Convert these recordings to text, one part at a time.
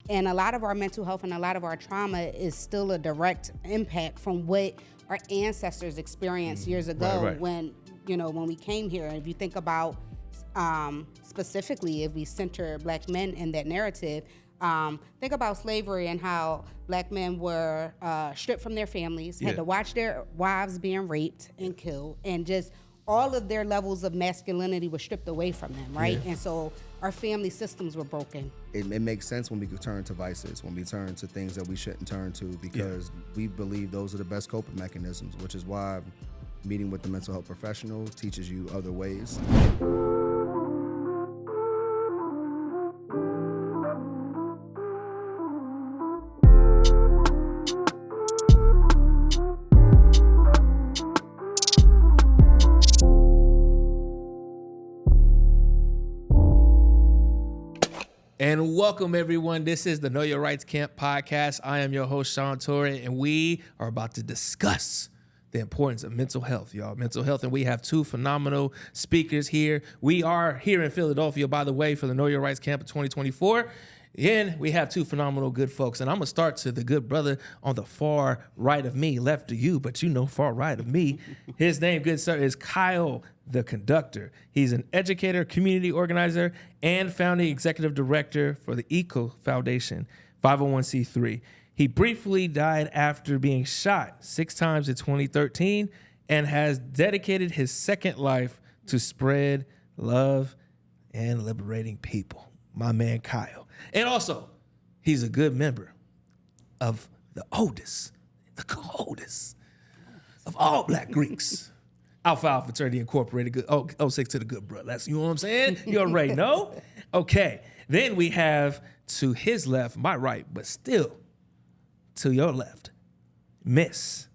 And a lot of our mental health and a lot of our trauma is still a direct impact from what our ancestors experienced years ago when we came here. And if you think about specifically, if we center Black men in that narrative, think about slavery and how Black men were stripped from their families, had to watch their wives being raped and killed, and just all of their levels of masculinity was stripped away from them, right? And so our family systems were broken. It makes sense when we could turn to vices, when we turn to things that we shouldn't turn to, because we believe those are the best coping mechanisms, which is why meeting with the mental health professional teaches you other ways. And welcome, everyone. This is the Know Your Rights Camp podcast. I am your host, Sean Torre, and we are about to discuss the importance of mental health, y'all. Mental health, and we have two phenomenal speakers here. We are here in Philadelphia, by the way, for the Know Your Rights Camp of 2024. And we have two phenomenal good folks. And I'm going to start to the good brother on the far right of me, left of you, but you know far right of me. His name, good sir, is Kyle the Conductor. He's an educator, community organizer, and founding executive director for the Eco Foundation, 501c3. He briefly died after being shot 6 times in 2013 and has dedicated his second life to spread love and liberating people. My man, Kyle. And also, he's a good member of the coldest of all Black Greeks. Alpha Alpha Fraternity Incorporated. Good, 06 to the good brother. That's, you know what I'm saying? You already know? Okay. Then we have to his left, my right, but still to your left, Miss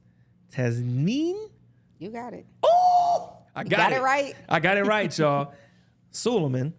Tasnim. You got it. Oh! I got it right. I got it right, y'all. Sulaiman.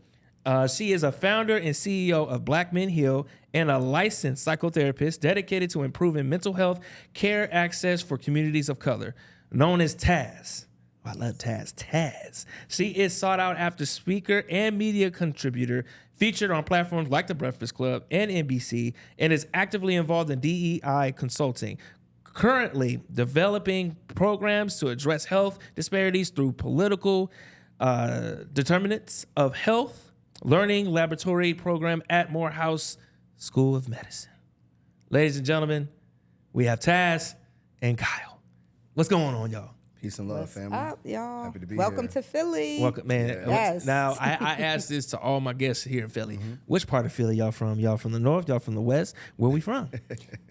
She is a founder and CEO of Black Men Heal and a licensed psychotherapist dedicated to improving mental health care access for communities of color, known as Taz. I love Taz. Taz. She is sought out after speaker and media contributor, featured on platforms like The Breakfast Club and NBC, and is actively involved in DEI consulting, currently developing programs to address health disparities through political determinants of health learning laboratory program at Morehouse School of Medicine. Ladies and gentlemen, we have Taz and Kyle. What's going on, y'all? Peace and love, What's family. up, y'all? Happy to be Welcome here. to Philly. Welcome, man. Yes. Now, I asked this to all my guests here in Philly. Which part of Philly y'all from? Y'all from the north? Y'all from the west? Where we from?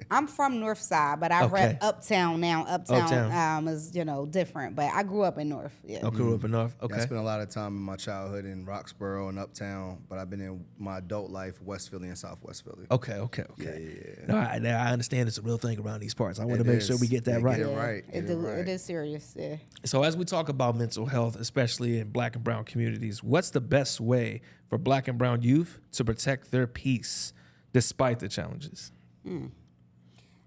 I'm from North Side, but I rep Uptown now. Uptown. Is, different, but I grew up in North. Yeah. I grew up in north. Okay. I spent a lot of time in my childhood in Roxborough and Uptown, but I've been in my adult life, West Philly and Southwest Philly. Okay. Yeah. No, I understand it's a real thing around these parts. I want to make sure we get that right. Get it right. It is serious, yeah. So as we talk about mental health, especially in Black and brown communities, what's the best way for Black and brown youth to protect their peace despite the challenges?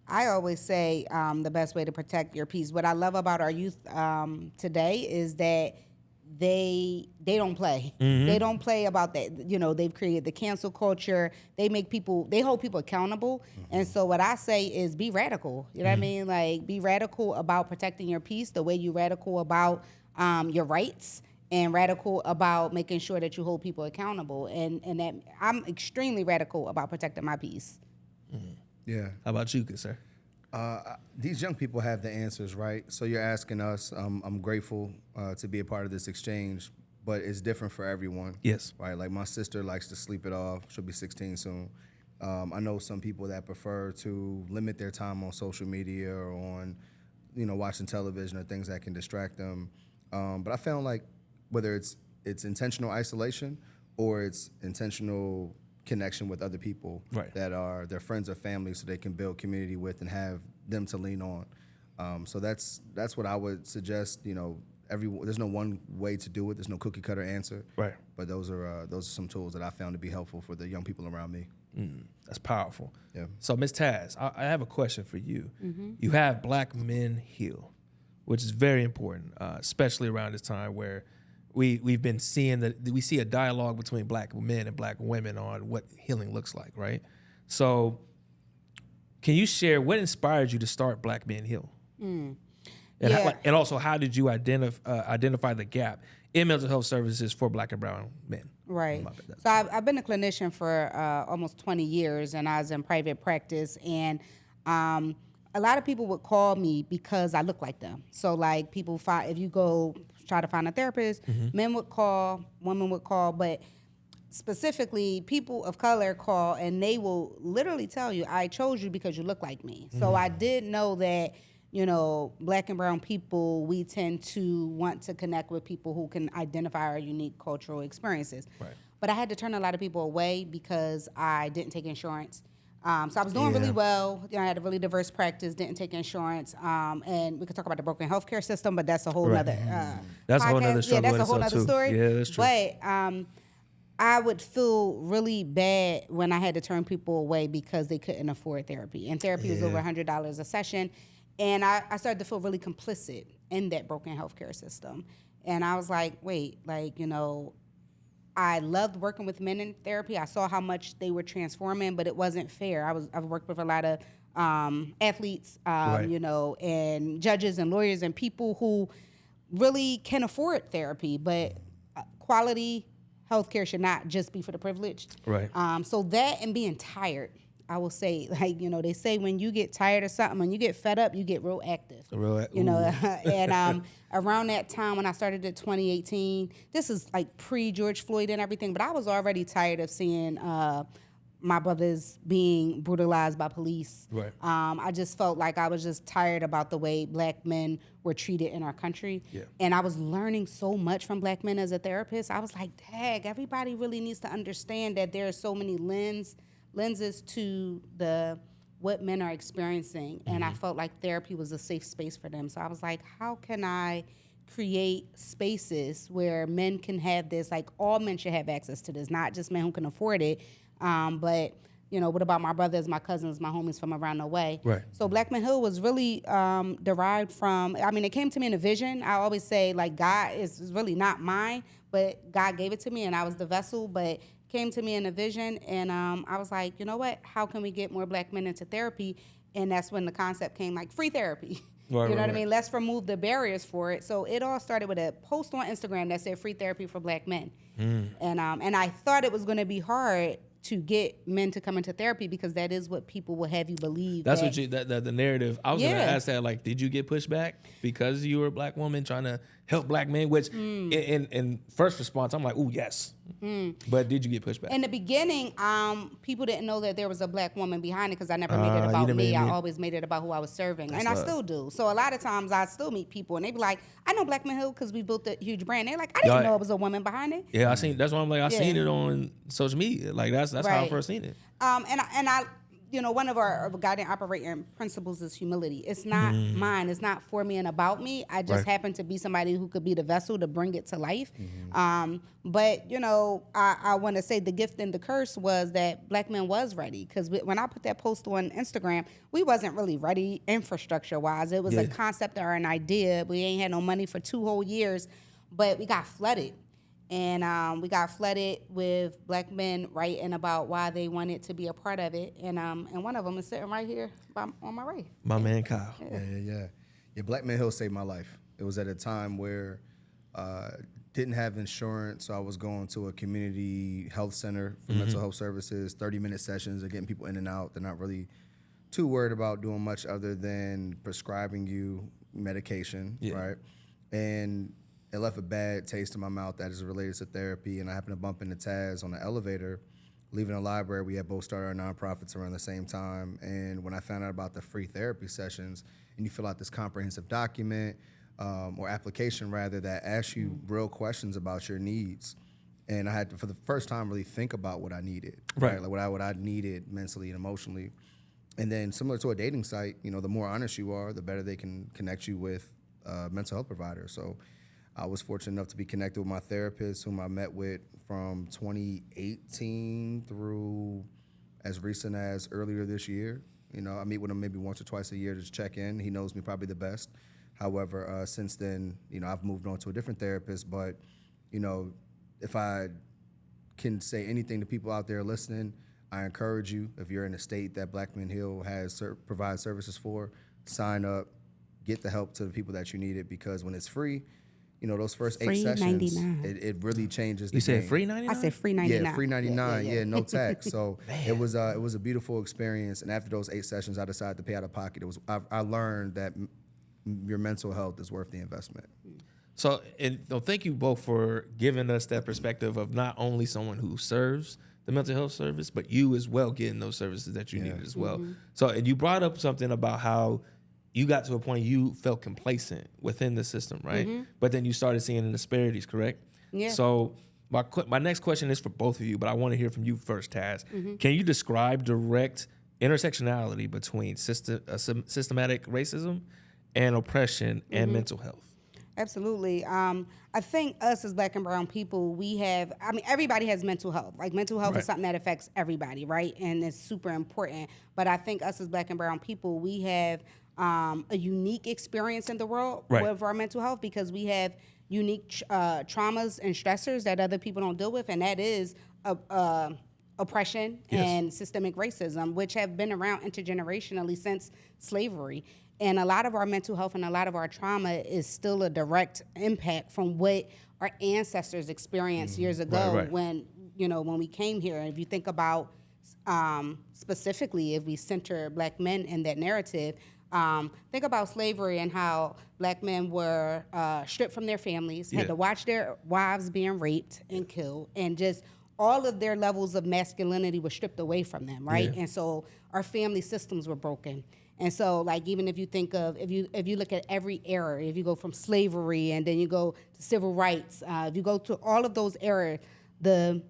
I always say the best way to protect your peace. What I love about our youth today is that they don't play. They don't play about that. They've created the cancel culture. They hold people accountable. And so what I say is be radical. You know what I mean? Like, be radical about protecting your peace the way you radical about your rights, and radical about making sure that you hold people accountable. And that I'm extremely radical about protecting my peace. Yeah. How about you, good sir? These young people have the answers, right? So you're asking us. I'm grateful to be a part of this exchange, but it's different for everyone. Yes. Right. Like, my sister likes to sleep it off. She'll be 16 soon. I know some people that prefer to limit their time on social media or on, watching television or things that can distract them. But I found, like, whether it's intentional isolation or it's intentional connection with other people that are their friends or family, so they can build community with and have them to lean on. So that's what I would suggest. There's no one way to do it. There's no cookie cutter answer. Right. But those are some tools that I found to be helpful for the young people around me. That's powerful. Yeah. So, Ms. Taz, I have a question for you. You have Black Men Heal, which is very important, especially around this time where we've been seeing we see a dialogue between Black men and Black women on what healing looks like, right? So can you share what inspired you to start Black Men Heal? And, Yeah. and also, how did you identify the gap in mental health services for Black and brown men? Right. So I've been a clinician for almost 20 years, and I was in private practice. And a lot of people would call me because I look like them. So like people find, if you go try to find a therapist, men would call, women would call, but specifically people of color call, and they will literally tell you, I chose you because you look like me. So I did know that, you know, Black and brown people, we tend to want to connect with people who can identify our unique cultural experiences. Right. But I had to turn a lot of people away because I didn't take insurance. So I was doing really well. You know, I had a really diverse practice, didn't take insurance. And we could talk about the broken healthcare system, but that's a whole nother That's a whole nother podcast. struggle Yeah, that's in a whole itself, nother too. story. Yeah, that's true. But I would feel really bad when I had to turn people away because they couldn't afford therapy. And therapy was over $100 a session. And I started to feel really complicit in that broken healthcare system. And I was like, wait, like, you know, I loved working with men in therapy. I saw how much they were transforming, but it wasn't fair. I've worked with a lot of athletes, you know, and judges and lawyers and people who really can afford therapy, but quality healthcare should not just be for the privileged. Right. So that and being tired, I will say, like, you know, they say when you get tired of something, when you get fed up, you get real active. You know, and around that time when I started at 2018, this is like pre-George Floyd and everything, but I was already tired of seeing my brothers being brutalized by police. Right. I just felt like I was just tired about the way Black men were treated in our country. Yeah. And I was learning so much from Black men as a therapist. I was like, dang, everybody really needs to understand that there are so many lenses to what men are experiencing. And I felt like therapy was a safe space for them. So I was like, how can I create spaces where men can have this, like all men should have access to this, not just men who can afford it, but you know, what about my brothers, my cousins, my homies from around the way? Right. So Black Men Hill was really derived from, I mean, it came to me in a vision. I always say, like, God is really not mine, but God gave it to me and I was the vessel, but came to me in a vision. And I was like, you know what? How can we get more Black men into therapy? And that's when the concept came, like, free therapy. Right, You know right, what I mean? right. Let's remove the barriers for it. So it all started with a post on Instagram that said free therapy for Black men. And I thought it was going to be hard to get men to come into therapy because that is what people will have you believe. That's what the narrative. I was going to Yeah. ask that, like, did you get pushback because you were a Black woman trying to help Black men? Which in first response, I'm like, ooh, yes. But did you get pushback? In the beginning, people didn't know that there was a Black woman behind it because I never made it you about didn't me. make I it. always made it about who I was serving. That's And I love. still do. So a lot of times I still meet people and they be like, I know Black Men Hill because we built a huge brand. They're like, I didn't Y'all- know it was a woman behind it. Yeah, I seen. That's why I'm like, I seen Yeah. it on social media. Like that's how I Right. first seen it. And I, you know, one of our guiding operating principles is humility. It's not mine. It's not for me and about me. I just Right. happen to be somebody who could be the vessel to bring it to life. But, you know, I want to say the gift and the curse was that Black men was ready. Because when I put that post on Instagram, we wasn't really ready infrastructure-wise. It was a Yeah. concept or an idea. We ain't had no money for 2 whole years. But we got flooded. And we got flooded with Black men writing about why they wanted to be a part of it. And one of them is sitting right here on my right. My man Kyle. Yeah, Black Men Hill saved my life. It was at a time where didn't have insurance, so I was going to a community health center for mental health services, 30-minute sessions of getting people in and out. They're not really too worried about doing much other than prescribing you medication, right? And it left a bad taste in my mouth that is related to therapy. And I happened to bump into Taz on the elevator, leaving the library. We had both started our nonprofits around the same time. And when I found out about the free therapy sessions, and you fill out this comprehensive document or application rather that asks you real questions about your needs. And I had to, for the first time, really think about what I needed, Right. Like what I needed mentally and emotionally. And then similar to a dating site, you know, the more honest you are, the better they can connect you with a mental health provider. So I was fortunate enough to be connected with my therapist, whom I met with from 2018 through as recent as earlier this year. You know, I meet with him maybe once or twice a year to just check in. He knows me probably the best. However, since then, you know, I've moved on to a different therapist. But, you know, if I can say anything to people out there listening, I encourage you, if you're in a state that Black Men Heal provides services for, sign up, get the help to the people that you need it, because when it's free, you know, those first 8 Free sessions, 99. it really changes the You game. said free 99? I said free 99. Yeah, free 99. Yeah. Yeah, no tax. So it was a beautiful experience. And after those 8 sessions, I decided to pay out of pocket. I learned that your mental health is worth the investment. So, thank you both for giving us that perspective of not only someone who serves the mental health service, but you as well getting those services that you needed as well. So, and you brought up something about how you got to a point you felt complacent within the system, right? But then you started seeing the disparities, correct? Yeah. So my next question is for both of you, but I want to hear from you first, Taz. Can you describe direct intersectionality between systematic racism and oppression and mental health? Absolutely. I think us as Black and brown people, everybody has mental health. Like, mental health is something that affects everybody, right? And it's super important. But I think us as Black and brown people, we have a unique experience in the world with our mental health, because we have unique traumas and stressors that other people don't deal with, and that is oppression and systemic racism, which have been around intergenerationally since slavery. And a lot of our mental health and a lot of our trauma is still a direct impact from what our ancestors experienced years ago when we came here. And if you think about specifically, if we center Black men in that narrative, think about slavery and how Black men were stripped from their families, had to watch their wives being raped and killed, and just all of their levels of masculinity were stripped away from them, right? And so our family systems were broken. And so, like, even if you think of, if you look at every era, if you go from slavery and then you go to civil rights, if you go to all of those eras, the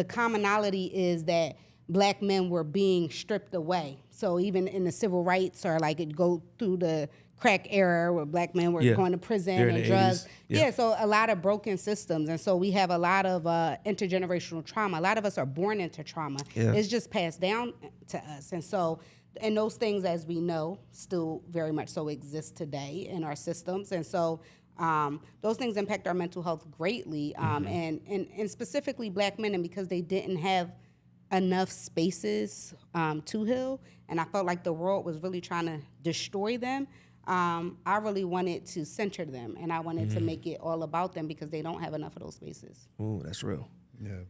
commonality is that Black men were being stripped away. So even in the civil rights, or like it go through the crack era where Black men were going to prison and drugs. So a lot of broken systems. And so we have a lot of intergenerational trauma. A lot of us are born into trauma. It's just passed down to us. And so, and those things, as we know, still very much so exist today in our systems. And so those things impact our mental health greatly. And specifically Black men, and because they didn't have enough spaces to heal, and I felt like the world was really trying to destroy them. I really wanted to center them, and I wanted to make it all about them, because they don't have enough of those spaces. Ooh, that's real. Yeah.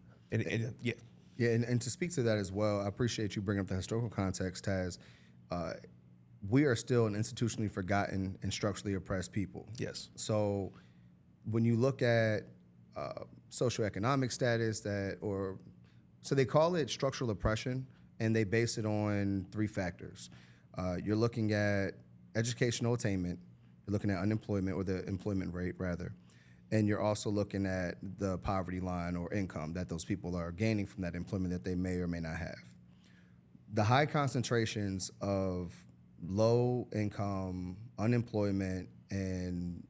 And to speak to that as well, I appreciate you bringing up the historical context, Taz. We are still an institutionally forgotten and structurally oppressed people. Yes. So when you look at socioeconomic status, so they call it structural oppression, and they base it on 3 factors. You're looking at educational attainment, you're looking at unemployment, or the employment rate rather, and you're also looking at the poverty line or income that those people are gaining from that employment that they may or may not have. The high concentrations of low income, unemployment, and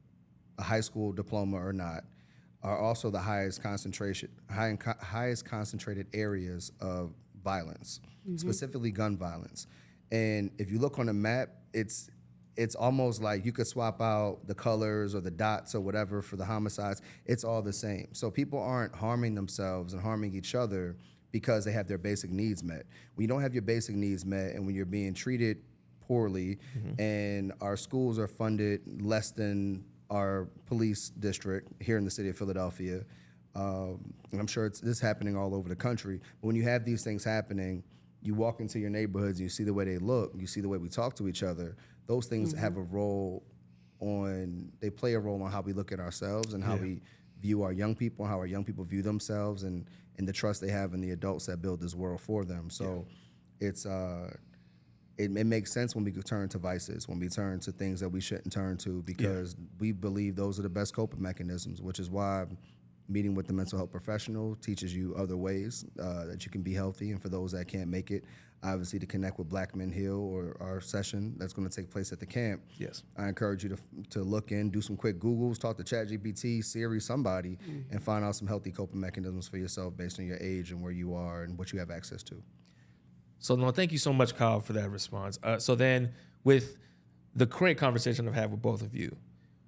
a high school diploma or not are also the highest concentrated areas of violence, specifically gun violence. And if you look on a map, it's almost like you could swap out the colors or the dots or whatever for the homicides. It's all the same. So people aren't harming themselves and harming each other because they have their basic needs met. When you don't have your basic needs met, and when you're being treated poorly, and our schools are funded less than our police district here in the city of Philadelphia, and I'm sure this is happening all over the country, but when you have these things happening, you walk into your neighborhoods, and you see the way they look, you see the way we talk to each other. Those things have they play a role on how we look at ourselves and how we view our young people, how our young people view themselves, and the trust they have in the adults that build this world for them. So it makes sense when we turn to vices, when we turn to things that we shouldn't turn to, because we believe those are the best coping mechanisms, which is why meeting with the mental health professional teaches you other ways that you can be healthy. And for those that can't make it, obviously, to connect with Black Men Heal, or our session that's going to take place at the camp. Yes, I encourage you to look in, do some quick Googles, talk to ChatGPT, Siri, somebody, and find out some healthy coping mechanisms for yourself based on your age and where you are and what you have access to. So, no, thank you so much, Kyle, for that response. So then, with the great conversation I've had with both of you,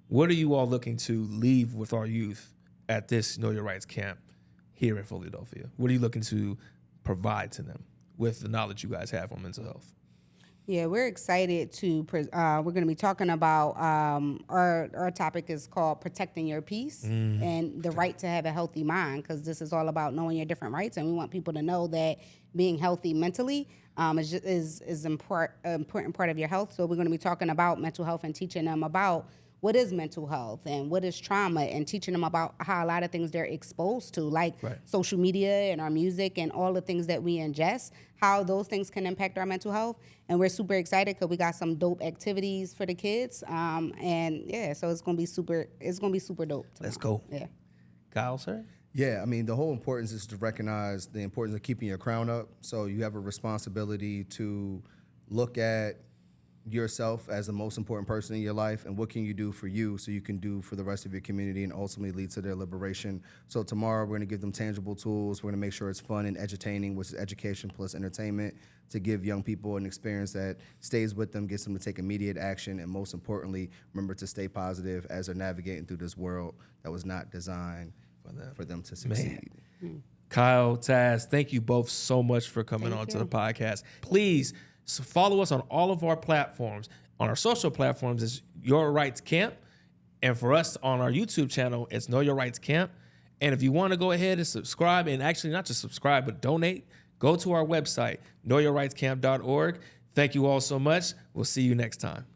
what are you all looking to leave with our youth at this Know Your Rights camp here in Philadelphia? What are you looking to provide to them? with the knowledge you guys have on mental health. Yeah, we're excited to. We're going to be talking about our topic is called protecting your peace and the right to have a healthy mind, because this is all about knowing your different rights, and we want people to know that being healthy mentally is important part of your health. So we're going to be talking about mental health and teaching them about what is mental health and what is trauma, and teaching them about how a lot of things they're exposed to, like social media and our music and all the things that we ingest, how those things can impact our mental health. And we're super excited because we got some dope activities for the kids. And yeah, so it's gonna be super dope tomorrow. Let's go. Yeah. Kyle, sir? Yeah, I mean, the whole importance is to recognize the importance of keeping your crown up. So you have a responsibility to look at yourself as the most important person in your life, and what can you do for you so you can do for the rest of your community and ultimately lead to their liberation. So tomorrow we're going to give them tangible tools. We're going to make sure it's fun and entertaining, which is education plus entertainment, to give young people an experience that stays with them, gets them to take immediate action, and most importantly, remember to stay positive as they're navigating through this world that was not designed for them to succeed. Kyle, Taz, thank you both so much for coming on to the podcast. Please follow us on all of our platforms. On our social platforms, it's Your Rights Camp. And for us on our YouTube channel, it's Know Your Rights Camp. And if you want to go ahead and subscribe, and actually not just subscribe, but donate, go to our website, knowyourrightscamp.org. Thank you all so much. We'll see you next time.